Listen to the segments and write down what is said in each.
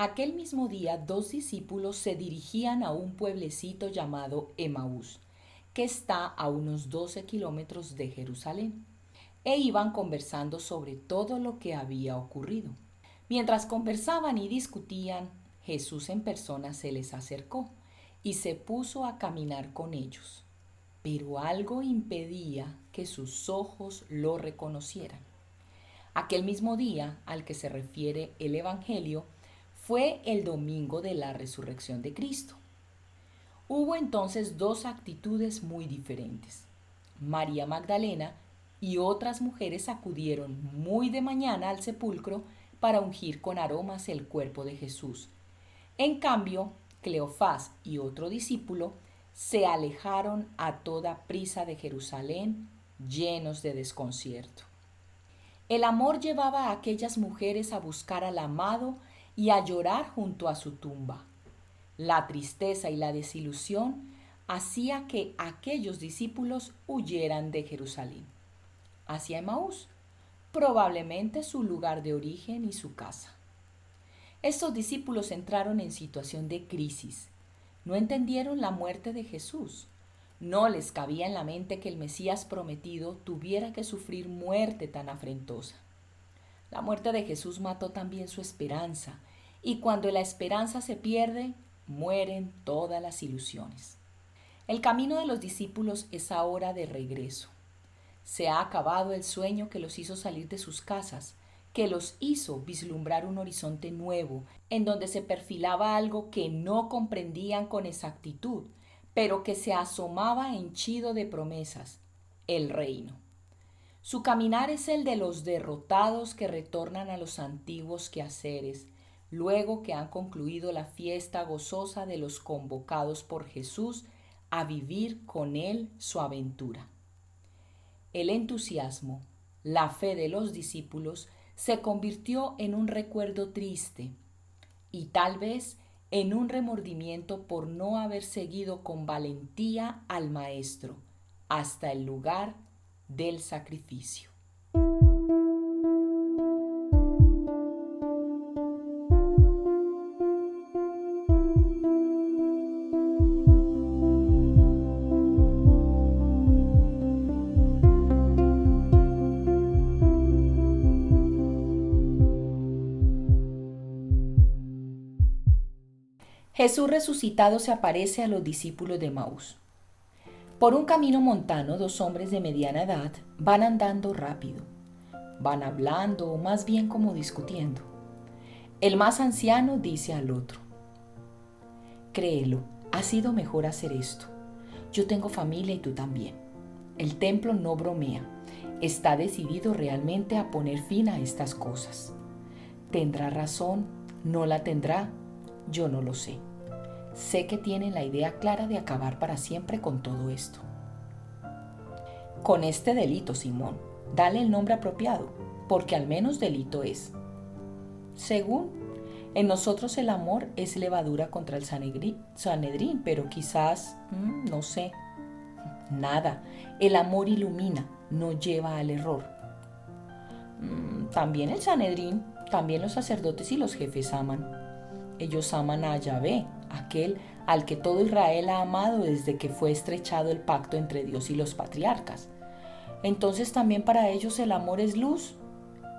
Aquel mismo día, 2 discípulos se dirigían a un pueblecito llamado Emaús, que está a unos 12 kilómetros de Jerusalén, e iban conversando sobre todo lo que había ocurrido. Mientras conversaban y discutían, Jesús en persona se les acercó y se puso a caminar con ellos, pero algo impedía que sus ojos lo reconocieran. Aquel mismo día al que se refiere el Evangelio fue el domingo de la resurrección de Cristo. Hubo entonces dos actitudes muy diferentes. María Magdalena y otras mujeres acudieron muy de mañana al sepulcro para ungir con aromas el cuerpo de Jesús. En cambio, Cleofás y otro discípulo se alejaron a toda prisa de Jerusalén, llenos de desconcierto. El amor llevaba a aquellas mujeres a buscar al amado y a llorar junto a su tumba. La tristeza y la desilusión hacía que aquellos discípulos huyeran de Jerusalén hacia Emaús, probablemente su lugar de origen y su casa. Estos discípulos entraron en situación de crisis. No entendieron la muerte de Jesús. No les cabía en la mente que el Mesías prometido tuviera que sufrir muerte tan afrentosa. La muerte de Jesús mató también su esperanza, y cuando la esperanza se pierde, mueren todas las ilusiones. El camino de los discípulos es ahora de regreso. Se ha acabado el sueño que los hizo salir de sus casas, que los hizo vislumbrar un horizonte nuevo, en donde se perfilaba algo que no comprendían con exactitud, pero que se asomaba henchido de promesas: el reino. Su caminar es el de los derrotados que retornan a los antiguos quehaceres, luego que han concluido la fiesta gozosa de los convocados por Jesús a vivir con Él su aventura. El entusiasmo, la fe de los discípulos se convirtió en un recuerdo triste y tal vez en un remordimiento por no haber seguido con valentía al Maestro hasta el lugar del sacrificio. Jesús resucitado se aparece a los discípulos de Emaús. Por un camino montano, 2 hombres de mediana edad van andando rápido. Van hablando, o más bien como discutiendo. El más anciano dice al otro: créelo, ha sido mejor hacer esto. Yo tengo familia y tú también. El templo no bromea. Está decidido realmente a poner fin a estas cosas. ¿Tendrá razón? ¿No la tendrá? Yo no lo sé. Sé que tienen la idea clara de acabar para siempre con todo esto. Con este delito, Simón, dale el nombre apropiado, porque al menos delito es. Según, en nosotros el amor es levadura contra el Sanedrín, pero quizás, no sé. Nada, el amor ilumina, no lleva al error. También el Sanedrín, también los sacerdotes y los jefes aman. Ellos aman a Yahvé, aquel al que todo Israel ha amado desde que fue estrechado el pacto entre Dios y los patriarcas. Entonces también para ellos el amor es luz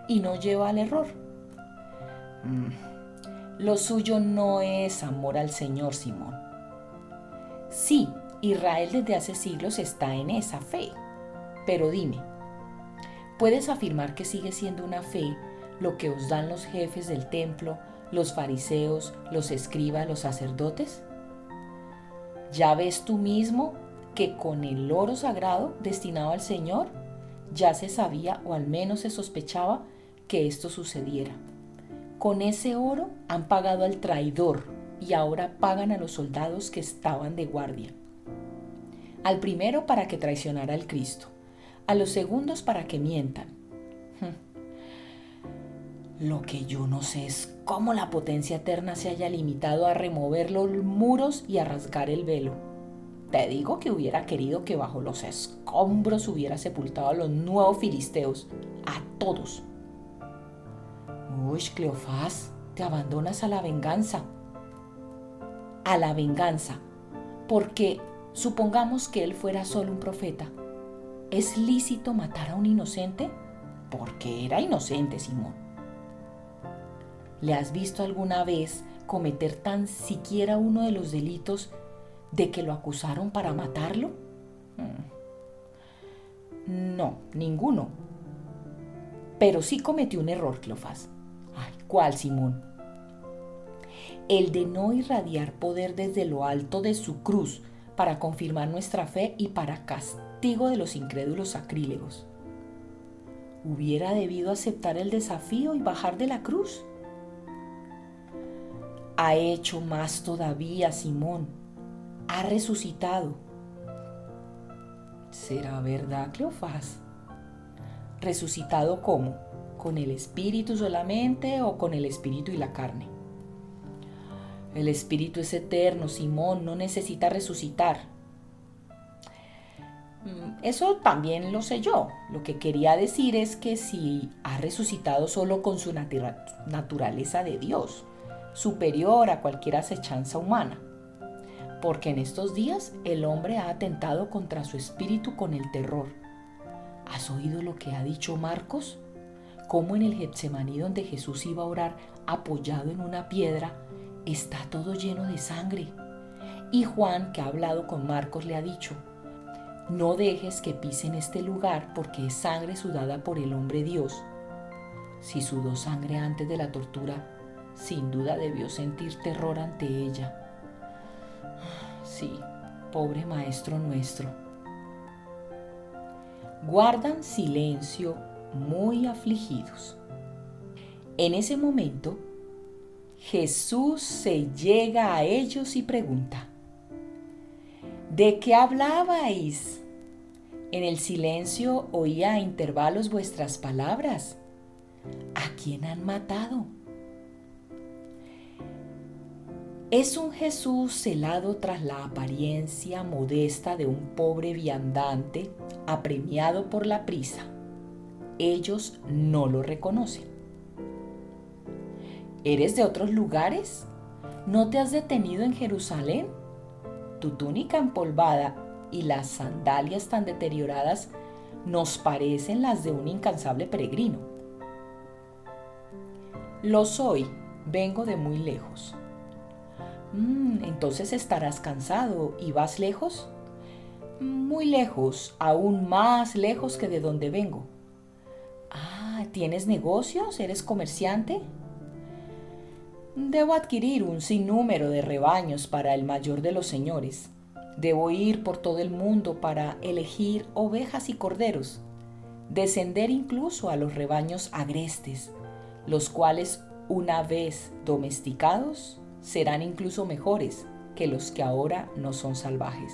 y no lleva al error. Lo suyo no es amor al Señor, Simón. Sí, Israel desde hace siglos está en esa fe. Pero dime, ¿puedes afirmar que sigue siendo una fe lo que os dan los jefes del templo, los fariseos, los escribas, los sacerdotes? ¿Ya ves tú mismo que con el oro sagrado destinado al Señor ya se sabía, o al menos se sospechaba, que esto sucediera? Con ese oro han pagado al traidor y ahora pagan a los soldados que estaban de guardia. Al primero para que traicionara al Cristo, a los segundos para que mientan. Lo que yo no sé es cómo la potencia eterna se haya limitado a remover los muros y a rasgar el velo. Te digo que hubiera querido que bajo los escombros hubiera sepultado a los nuevos filisteos, a todos. Uy, Cleofás, te abandonas a la venganza. A la venganza, porque supongamos que él fuera solo un profeta. ¿Es lícito matar a un inocente? Porque era inocente, Simón. ¿Le has visto alguna vez cometer tan siquiera uno de los delitos de que lo acusaron para matarlo? No, ninguno. Pero sí cometió un error, Cleofás. Ay, ¿cuál, Simón? El de no irradiar poder desde lo alto de su cruz para confirmar nuestra fe y para castigo de los incrédulos sacrílegos. ¿Hubiera debido aceptar el desafío y bajar de la cruz? Ha hecho más todavía, Simón. Ha resucitado. ¿Será verdad, Cleofás? ¿Resucitado cómo? ¿Con el espíritu solamente o con el espíritu y la carne? El espíritu es eterno, Simón, no necesita resucitar. Eso también lo sé yo. Lo que quería decir es que si ha resucitado solo con su naturaleza de Dios, superior a cualquier acechanza humana. Porque en estos días el hombre ha atentado contra su espíritu con el terror. ¿Has oído lo que ha dicho Marcos? Cómo en el Getsemaní donde Jesús iba a orar apoyado en una piedra, está todo lleno de sangre. Y Juan, que ha hablado con Marcos, le ha dicho: no dejes que pisen este lugar porque es sangre sudada por el hombre Dios. Si sudó sangre antes de la tortura, sin duda debió sentir terror ante ella. Sí, pobre maestro nuestro. Guardan silencio muy afligidos. En ese momento, Jesús se llega a ellos y pregunta: ¿de qué hablabais? En el silencio oía a intervalos vuestras palabras. ¿A quién han matado? Es un Jesús celado tras la apariencia modesta de un pobre viandante apremiado por la prisa. Ellos no lo reconocen. ¿Eres de otros lugares? ¿No te has detenido en Jerusalén? Tu túnica empolvada y las sandalias tan deterioradas nos parecen las de un incansable peregrino. Lo soy, vengo de muy lejos. Entonces estarás cansado y vas lejos. Muy lejos, aún más lejos que de donde vengo. ¿Tienes negocios? ¿Eres comerciante? Debo adquirir un sinnúmero de rebaños para el mayor de los señores. Debo ir por todo el mundo para elegir ovejas y corderos, descender incluso a los rebaños agrestes, los cuales, una vez domesticados, serán incluso mejores que los que ahora no son salvajes.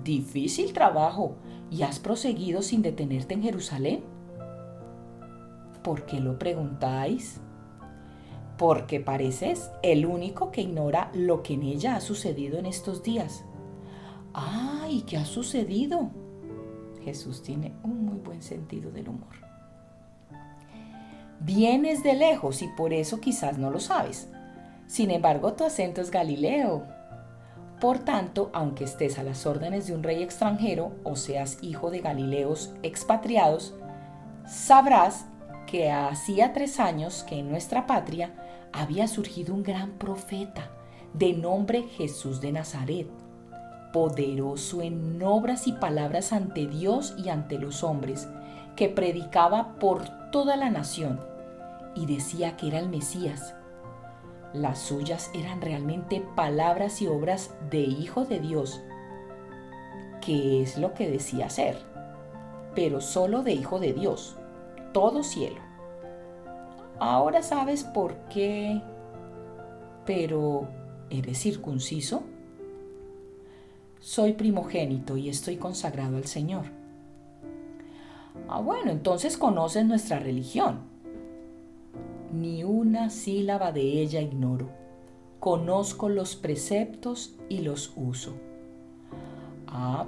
Difícil trabajo. ¿Y has proseguido sin detenerte en Jerusalén? ¿Por qué lo preguntáis? Porque pareces el único que ignora lo que en ella ha sucedido en estos días. ¿Y qué ha sucedido? Jesús tiene un muy buen sentido del humor. Vienes de lejos y por eso quizás no lo sabes. Sin embargo, tu acento es galileo. Por tanto, aunque estés a las órdenes de un rey extranjero o seas hijo de galileos expatriados, sabrás que hacía 3 años que en nuestra patria había surgido un gran profeta de nombre Jesús de Nazaret, poderoso en obras y palabras ante Dios y ante los hombres, que predicaba por toda la nación y decía que era el Mesías. Las suyas eran realmente palabras y obras de Hijo de Dios, que es lo que decía ser, pero solo de Hijo de Dios, todo cielo. Ahora sabes por qué. Pero, ¿eres circunciso? Soy primogénito y estoy consagrado al Señor. Bueno, entonces conoces nuestra religión. Ni una sílaba de ella ignoro. Conozco los preceptos y los uso.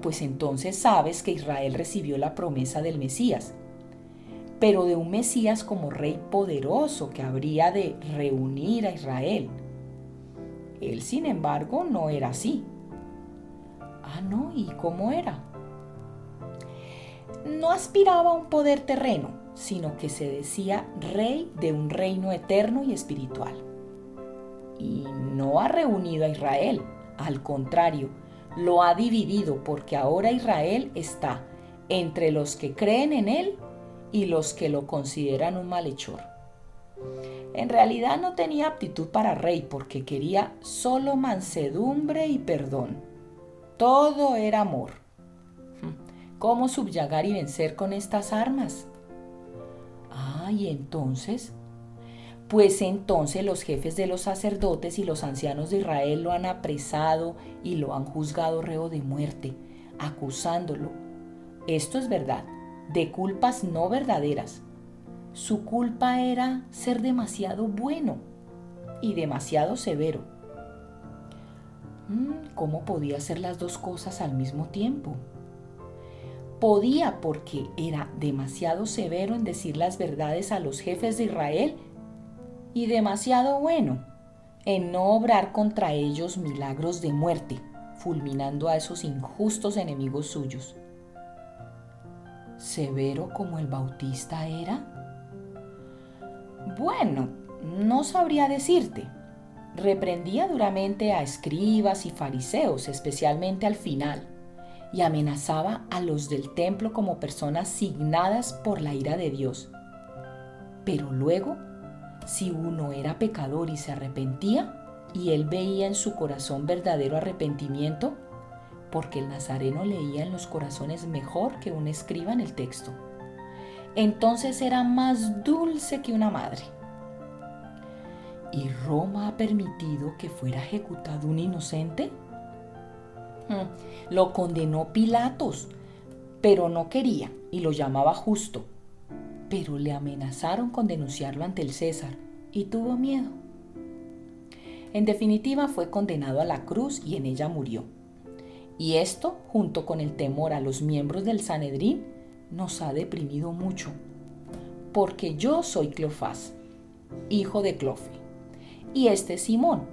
Pues entonces sabes que Israel recibió la promesa del Mesías. pero de un Mesías como rey poderoso que habría de reunir a Israel. Él, sin embargo, no era así. Ah, no, ¿y cómo era? No aspiraba a un poder terreno, sino que se decía rey de un reino eterno y espiritual. Y no ha reunido a Israel, al contrario, lo ha dividido porque ahora Israel está entre los que creen en él y los que lo consideran un malhechor. En realidad no tenía aptitud para rey porque quería solo mansedumbre y perdón. Todo era amor. ¿Cómo subyugar y vencer con estas armas? Ah, ¿y entonces? Pues entonces los jefes de los sacerdotes y los ancianos de Israel lo han apresado y lo han juzgado reo de muerte, acusándolo. Esto es verdad, de culpas no verdaderas. Su culpa era ser demasiado bueno y demasiado severo. ¿Cómo podía hacer las dos cosas al mismo tiempo? Podía porque era demasiado severo en decir las verdades a los jefes de Israel y demasiado bueno en no obrar contra ellos milagros de muerte, fulminando a esos injustos enemigos suyos. ¿Severo como el Bautista era? Bueno, no sabría decirte. Reprendía duramente a escribas y fariseos, especialmente al final, y amenazaba a los del templo como personas signadas por la ira de Dios. Pero luego, si uno era pecador y se arrepentía, y él veía en su corazón verdadero arrepentimiento, porque el nazareno leía en los corazones mejor que un escriba en el texto, entonces era más dulce que una madre. ¿Y Roma ha permitido que fuera ejecutado un inocente? Lo condenó Pilatos, pero no quería y lo llamaba justo. Pero le amenazaron con denunciarlo ante el César y tuvo miedo. En definitiva, fue condenado a la cruz y en ella murió. Y esto, junto con el temor a los miembros del Sanedrín, nos ha deprimido mucho. Porque yo soy Cleofás, hijo de Clofe, y este es Simón,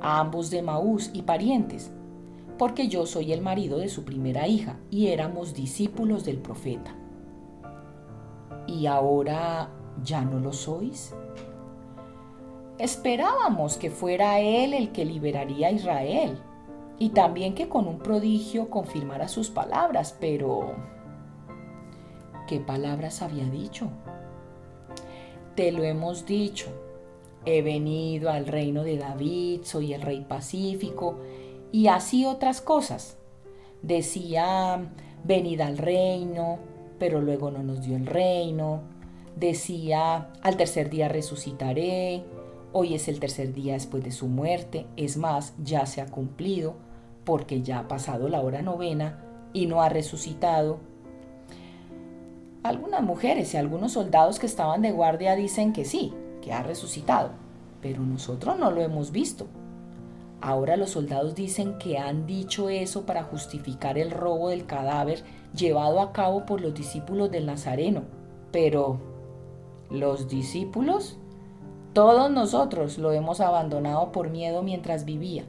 ambos de Maús y parientes, porque yo soy el marido de su primera hija y éramos discípulos del profeta. ¿Y ahora ya no lo sois? Esperábamos que fuera él el que liberaría a Israel y también que con un prodigio confirmara sus palabras, pero ¿qué palabras había dicho? Te lo hemos dicho, he venido al reino de David, soy el rey pacífico y así otras cosas. Decía, venid al reino, pero luego no nos dio el reino. Decía, al tercer día resucitaré, hoy es el tercer día después de su muerte, es más, ya se ha cumplido, porque ya ha pasado la hora novena y no ha resucitado. Algunas mujeres y algunos soldados que estaban de guardia dicen que sí, que ha resucitado, pero nosotros no lo hemos visto. Ahora los soldados dicen que han dicho eso para justificar el robo del cadáver llevado a cabo por los discípulos del Nazareno. Pero, ¿los discípulos? Todos nosotros lo hemos abandonado por miedo mientras vivía.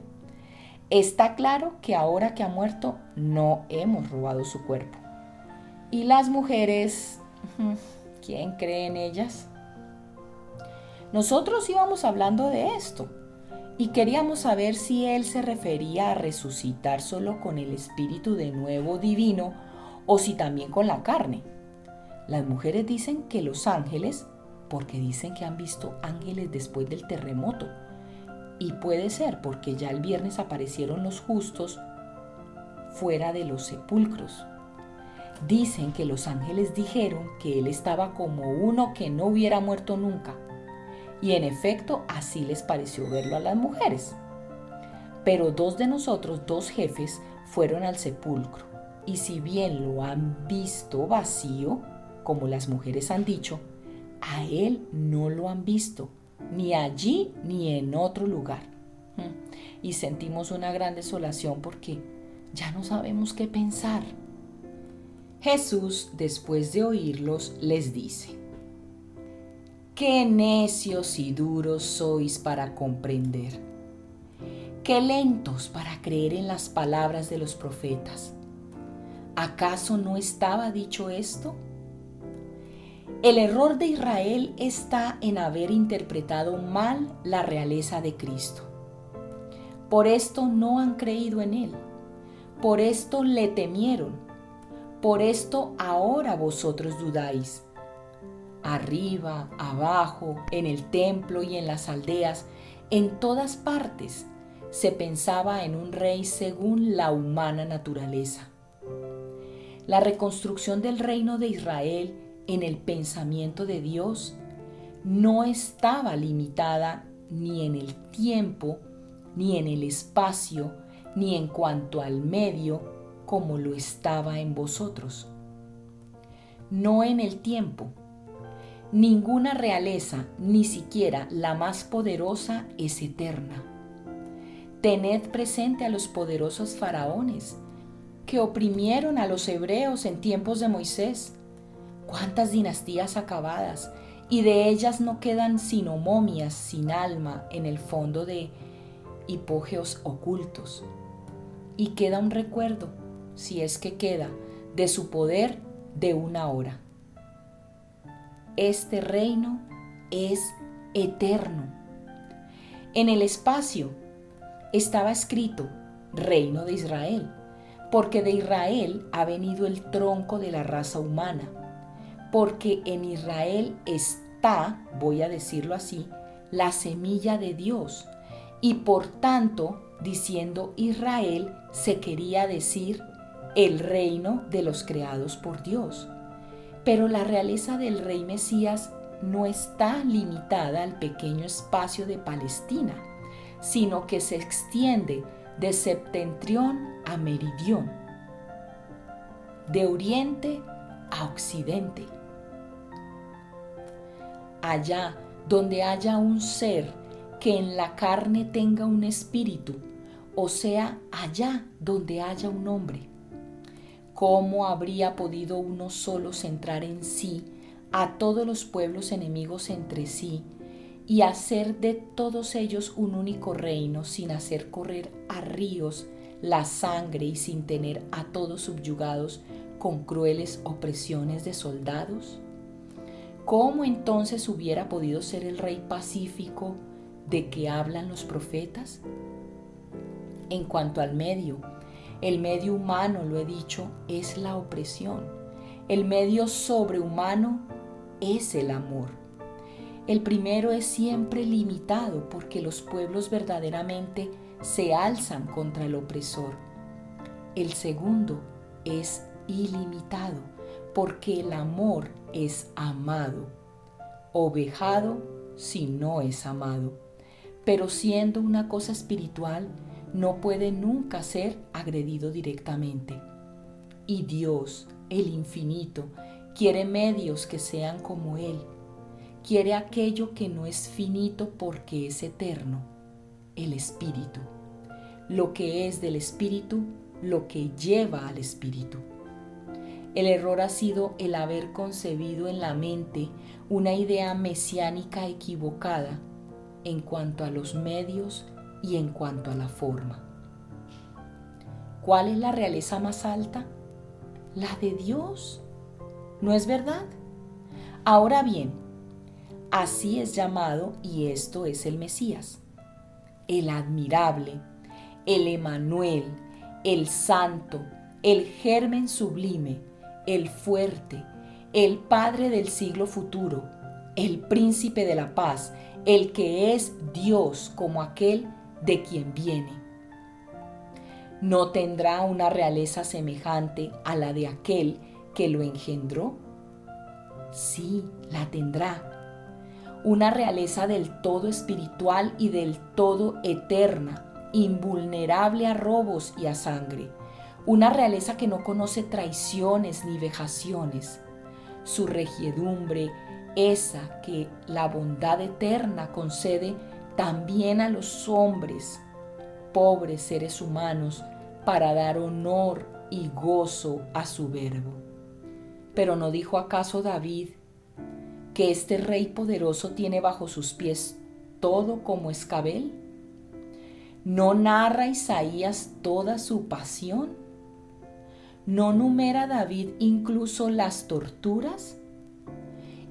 Está claro que ahora que ha muerto no hemos robado su cuerpo. ¿Y las mujeres? ¿Quién cree en ellas? Nosotros íbamos hablando de esto y queríamos saber si él se refería a resucitar solo con el espíritu de nuevo divino o si también con la carne. Las mujeres dicen que los ángeles, porque dicen que han visto ángeles después del terremoto. Y puede ser porque ya el viernes aparecieron los justos fuera de los sepulcros. Dicen que los ángeles dijeron que él estaba como uno que no hubiera muerto nunca. Y en efecto, así les pareció verlo a las mujeres. Pero dos de nosotros, dos jefes, fueron al sepulcro. Y si bien lo han visto vacío, como las mujeres han dicho, a él no lo han visto, ni allí ni en otro lugar. Y sentimos una gran desolación porque ya no sabemos qué pensar. Jesús, después de oírlos, les dice: «Qué necios y duros sois para comprender, qué lentos para creer en las palabras de los profetas. ¿Acaso no estaba dicho esto?». El error de Israel está en haber interpretado mal la realeza de Cristo. Por esto no han creído en Él, por esto le temieron, por esto ahora vosotros dudáis. Arriba, abajo, en el templo y en las aldeas, en todas partes, se pensaba en un rey según la humana naturaleza. La reconstrucción del reino de Israel en el pensamiento de Dios no estaba limitada ni en el tiempo, ni en el espacio, ni en cuanto al medio, como lo estaba en vosotros. No en el tiempo. Ninguna realeza, ni siquiera la más poderosa, es eterna. Tened presente a los poderosos faraones que oprimieron a los hebreos en tiempos de Moisés. Cuántas dinastías acabadas, y de ellas no quedan sino momias sin alma en el fondo de hipógeos ocultos. Y queda un recuerdo, si es que queda, de su poder de una hora. Este reino es eterno. En el espacio estaba escrito Reino de Israel, porque de Israel ha venido el tronco de la raza humana, porque en Israel está, voy a decirlo así, la semilla de Dios, y por tanto, diciendo Israel, se quería decir el reino de los creados por Dios. Pero la realeza del rey Mesías no está limitada al pequeño espacio de Palestina, sino que se extiende de septentrión a meridión, de oriente a occidente. Allá donde haya un ser que en la carne tenga un espíritu, o sea, allá donde haya un hombre. ¿Cómo habría podido uno solo centrar en sí a todos los pueblos enemigos entre sí y hacer de todos ellos un único reino sin hacer correr a ríos la sangre y sin tener a todos subyugados con crueles opresiones de soldados? ¿Cómo entonces hubiera podido ser el rey pacífico de que hablan los profetas? En cuanto al medio, el medio humano, lo he dicho, es la opresión. El medio sobrehumano es el amor. El primero es siempre limitado porque los pueblos verdaderamente se alzan contra el opresor. El segundo es ilimitado porque el amor es amado. Ovejado si no es amado. Pero siendo una cosa espiritual, no puede nunca ser agredido directamente. Y Dios, el infinito, quiere medios que sean como Él. Quiere aquello que no es finito porque es eterno, el Espíritu. Lo que es del Espíritu, lo que lleva al Espíritu. El error ha sido el haber concebido en la mente una idea mesiánica equivocada en cuanto a los medios y en cuanto a la forma. ¿Cuál es la realeza más alta? La de Dios. ¿No es verdad? Ahora bien, así es llamado y esto es el Mesías, el admirable, el Emanuel, el santo, el germen sublime, el fuerte, el Padre del siglo futuro, el príncipe de la paz, el que es Dios como aquel de quien viene. ¿No tendrá una realeza semejante a la de aquel que lo engendró? Sí, la tendrá. Una realeza del todo espiritual y del todo eterna, invulnerable a robos y a sangre. Una realeza que no conoce traiciones ni vejaciones. Su regiedumbre, esa que la bondad eterna concede también a los hombres, pobres seres humanos, para dar honor y gozo a su verbo. Pero ¿no dijo acaso David que este rey poderoso tiene bajo sus pies todo como escabel? ¿No narra Isaías toda su pasión? ¿No numera David incluso las torturas?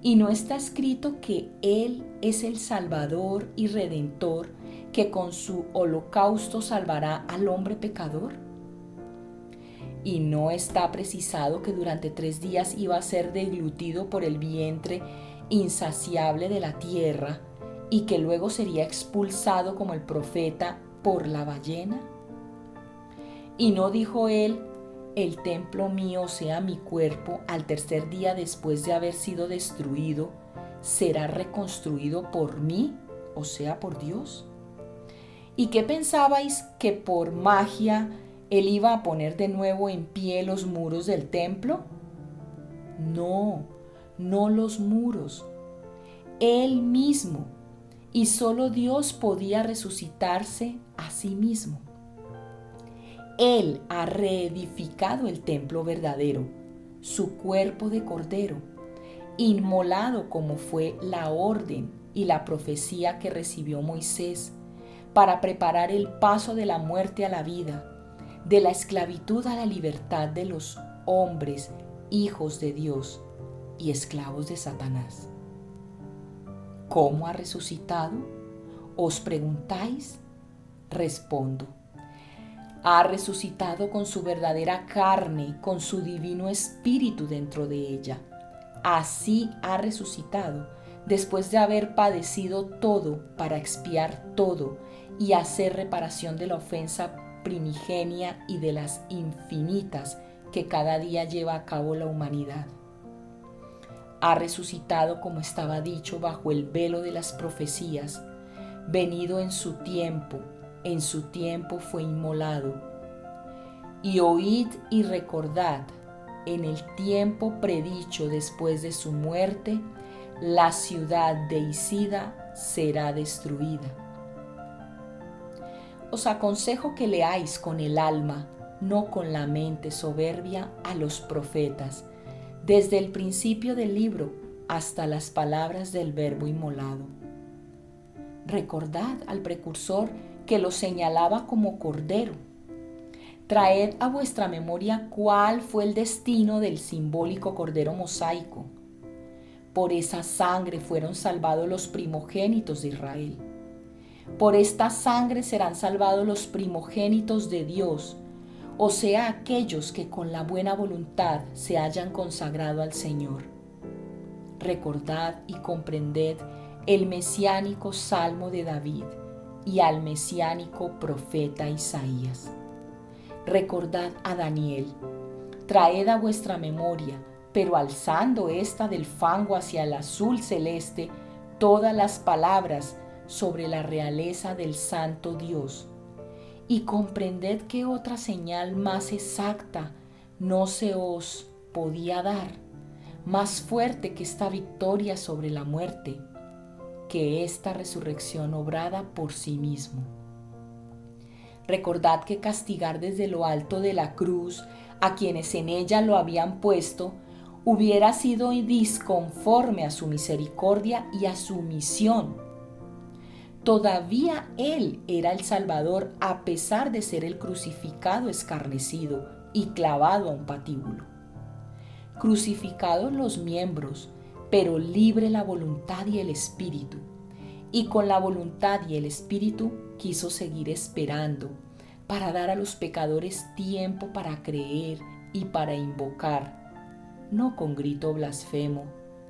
¿Y no está escrito que Él es el Salvador y Redentor que con su holocausto salvará al hombre pecador? ¿Y no está precisado que durante 3 días iba a ser deglutido por el vientre insaciable de la tierra y que luego sería expulsado como el profeta por la ballena? ¿Y no dijo él: el templo mío, o sea, mi cuerpo, al 3er día después de haber sido destruido, será reconstruido por mí, o sea, por Dios? ¿Y qué pensabais, que por magia él iba a poner de nuevo en pie los muros del templo? No, no los muros, él mismo, y solo Dios podía resucitarse a sí mismo. Él ha reedificado el templo verdadero, su cuerpo de cordero, inmolado como fue la orden y la profecía que recibió Moisés, para preparar el paso de la muerte a la vida, de la esclavitud a la libertad de los hombres, hijos de Dios y esclavos de Satanás. ¿Cómo ha resucitado? ¿Os preguntáis? Respondo: ha resucitado con su verdadera carne, con su divino espíritu dentro de ella. Así ha resucitado, después de haber padecido todo para expiar todo y hacer reparación de la ofensa primigenia y de las infinitas que cada día lleva a cabo la humanidad. Ha resucitado como estaba dicho bajo el velo de las profecías, venido en su tiempo fue inmolado. Y oíd y recordad, en el tiempo predicho después de su muerte, la ciudad de Isida será destruida. Os aconsejo que leáis con el alma, no con la mente soberbia, a los profetas, desde el principio del libro hasta las palabras del Verbo inmolado. Recordad al precursor que lo señalaba como cordero. Traed a vuestra memoria cuál fue el destino del simbólico cordero mosaico. Por esa sangre fueron salvados los primogénitos de Israel. Por esta sangre serán salvados los primogénitos de Dios, o sea, aquellos que con la buena voluntad se hayan consagrado al Señor. Recordad y comprended el mesiánico salmo de David y al mesiánico profeta Isaías. Recordad a Daniel, traed a vuestra memoria, pero alzando esta del fango hacia el azul celeste, todas las palabras sobre la realeza del Santo Dios. Y comprended que otra señal más exacta no se os podía dar, más fuerte que esta victoria sobre la muerte, que esta resurrección obrada por sí mismo. Recordad que castigar desde lo alto de la cruz a quienes en ella lo habían puesto hubiera sido disconforme a su misericordia y a su misión. Todavía Él era el Salvador a pesar de ser el crucificado escarnecido y clavado a un patíbulo. Crucificados los miembros, pero libre la voluntad y el espíritu. Y con la voluntad y el espíritu quiso seguir esperando para dar a los pecadores tiempo para creer y para invocar, no con grito blasfemo,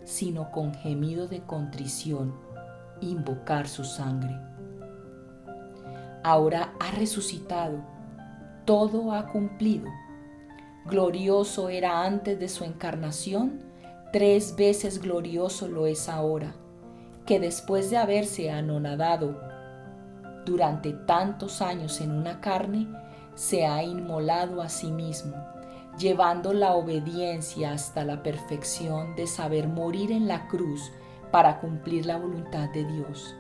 sino con gemido de contrición, invocar su sangre. Ahora ha resucitado, todo ha cumplido. Glorioso era antes de su encarnación, 3 veces glorioso lo es ahora, que después de haberse anonadado durante tantos años en una carne, se ha inmolado a sí mismo, llevando la obediencia hasta la perfección de saber morir en la cruz para cumplir la voluntad de Dios.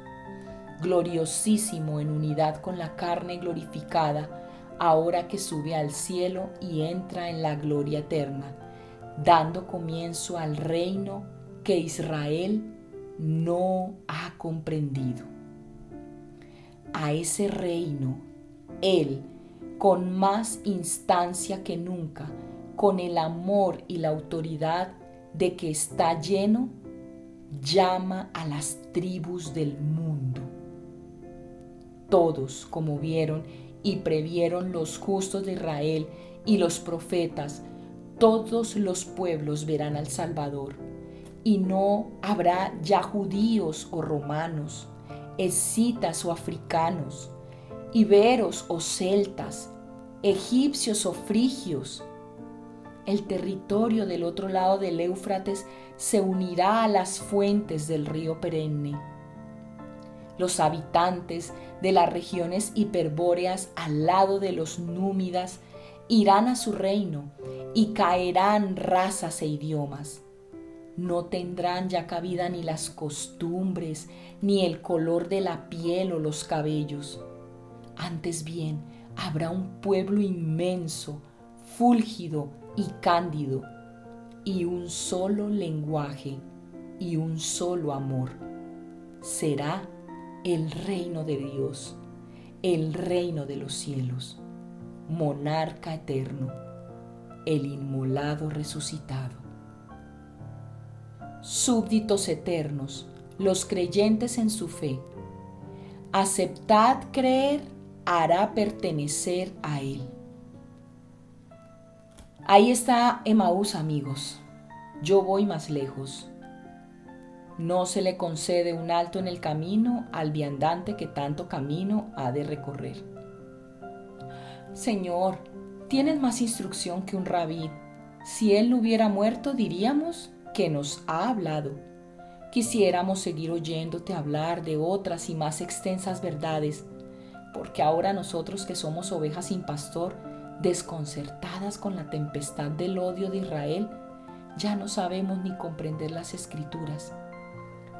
Gloriosísimo en unidad con la carne glorificada, ahora que sube al cielo y entra en la gloria eterna, dando comienzo al reino que Israel no ha comprendido. A ese reino, Él, con más instancia que nunca, con el amor y la autoridad de que está lleno, llama a las tribus del mundo. Todos, como vieron y previeron los justos de Israel y los profetas, todos los pueblos verán al Salvador, y no habrá ya judíos o romanos, escitas o africanos, iberos o celtas, egipcios o frigios. El territorio del otro lado del Éufrates se unirá a las fuentes del río perenne. Los habitantes de las regiones hiperbóreas al lado de los númidas irán a su reino y caerán razas e idiomas. No tendrán ya cabida ni las costumbres, ni el color de la piel o los cabellos. Antes bien, habrá un pueblo inmenso, fúlgido y cándido, y un solo lenguaje y un solo amor. Será el reino de Dios, el reino de los cielos, monarca eterno, el inmolado resucitado. Súbditos eternos, los creyentes en su fe, aceptad creer hará pertenecer a Él. Ahí está Emaús, amigos. Yo voy más lejos. No se le concede un alto en el camino al viandante que tanto camino ha de recorrer. Señor, tienes más instrucción que un rabí. Si él no hubiera muerto, diríamos que nos ha hablado. Quisiéramos seguir oyéndote hablar de otras y más extensas verdades, porque ahora nosotros que somos ovejas sin pastor, desconcertadas con la tempestad del odio de Israel, ya no sabemos ni comprender las Escrituras.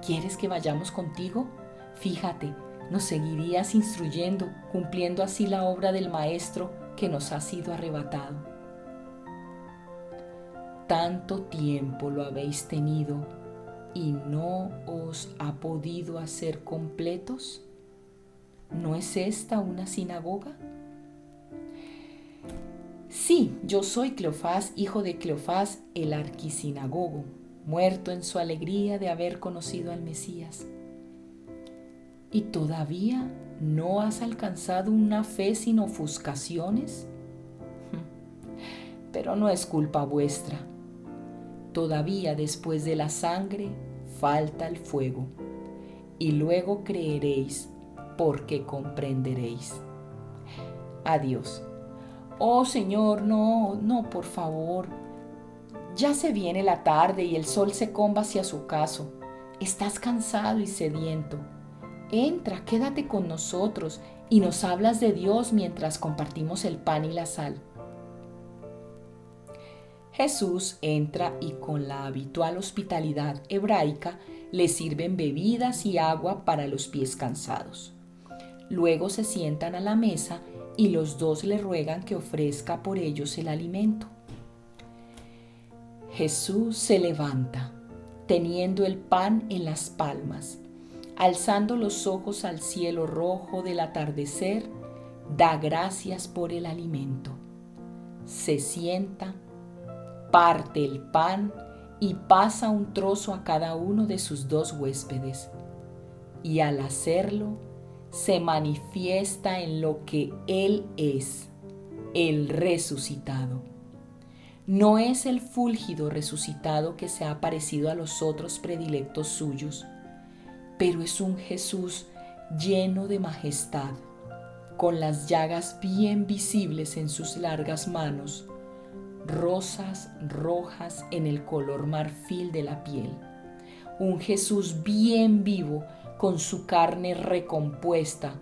¿Quieres que vayamos contigo? Fíjate, nos seguirías instruyendo, cumpliendo así la obra del Maestro que nos ha sido arrebatado. Tanto tiempo lo habéis tenido y no os ha podido hacer completos. ¿No es esta una sinagoga? Sí, yo soy Cleofás, hijo de Cleofás, el arquisinagogo, muerto en su alegría de haber conocido al Mesías. ¿Y todavía no has alcanzado una fe sin ofuscaciones? Pero no es culpa vuestra. Todavía después de la sangre falta el fuego, y luego creeréis porque comprenderéis. Adiós. Oh Señor, no, por favor. Ya se viene la tarde y el sol se comba hacia su ocaso. Estás cansado y sediento. Entra, quédate con nosotros y nos hablas de Dios mientras compartimos el pan y la sal. Jesús entra y con la habitual hospitalidad hebraica le sirven bebidas y agua para los pies cansados. Luego se sientan a la mesa y los dos le ruegan que ofrezca por ellos el alimento. Jesús se levanta, teniendo el pan en las palmas, alzando los ojos al cielo rojo del atardecer, da gracias por el alimento. Se sienta, parte el pan y pasa un trozo a cada uno de sus dos huéspedes. Y al hacerlo, se manifiesta en lo que Él es, el resucitado. No es el fúlgido resucitado que se ha parecido a los otros predilectos suyos, pero es un Jesús lleno de majestad, con las llagas bien visibles en sus largas manos, rosas rojas en el color marfil de la piel. Un Jesús bien vivo, con su carne recompuesta,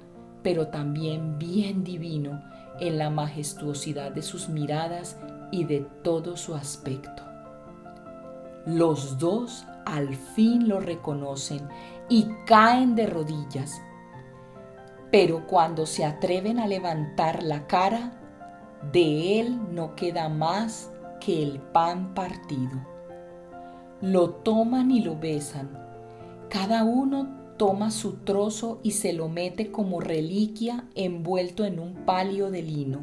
pero también bien divino en la majestuosidad de sus miradas y de todo su aspecto. Los dos al fin lo reconocen y caen de rodillas, pero cuando se atreven a levantar la cara, de él no queda más que el pan partido. Lo toman y lo besan. Cada uno toma su trozo y se lo mete como reliquia envuelto en un palio de lino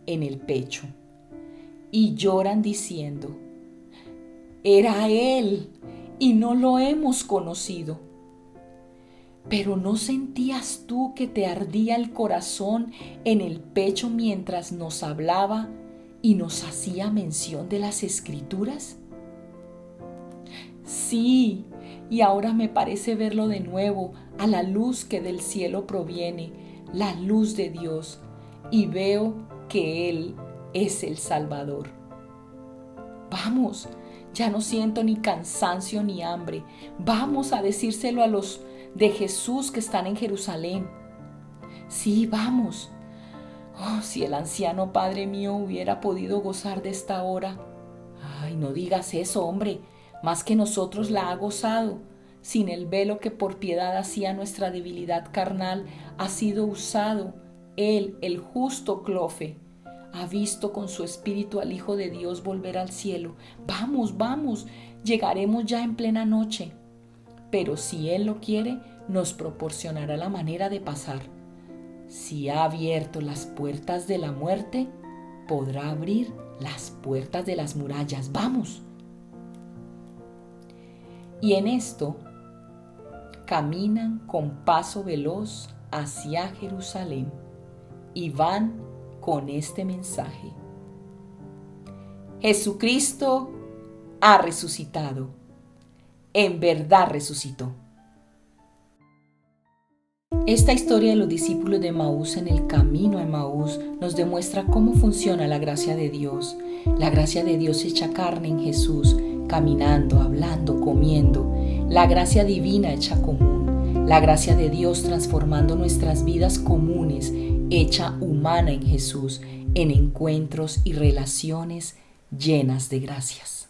en el pecho. Y lloran diciendo: «Era él y no lo hemos conocido». Pero ¿no sentías tú que te ardía el corazón en el pecho mientras nos hablaba y nos hacía mención de las Escrituras? Sí, y ahora me parece verlo de nuevo a la luz que del cielo proviene, la luz de Dios, y veo que Él es el Salvador. Vamos, ya no siento ni cansancio ni hambre. Vamos a decírselo a los de Jesús que están en Jerusalén. Sí, vamos. Oh, si el anciano Padre mío hubiera podido gozar de esta hora. Ay, no digas eso, hombre, más que nosotros la ha gozado. Sin el velo que por piedad hacía nuestra debilidad carnal, ha sido usado. Él, el justo Clofe, ha visto con su espíritu al Hijo de Dios volver al cielo. Vamos, vamos, llegaremos ya en plena noche. Pero si Él lo quiere, nos proporcionará la manera de pasar. Si ha abierto las puertas de la muerte, podrá abrir las puertas de las murallas. ¡Vamos! Y en esto caminan con paso veloz hacia Jerusalén y van con este mensaje: Jesucristo ha resucitado. En verdad resucitó. Esta historia de los discípulos de Emaús en el camino a Emaús nos demuestra cómo funciona la gracia de Dios. La gracia de Dios hecha carne en Jesús, caminando, hablando, comiendo. La gracia divina hecha común. La gracia de Dios transformando nuestras vidas comunes, hecha humana en Jesús, en encuentros y relaciones llenas de gracias.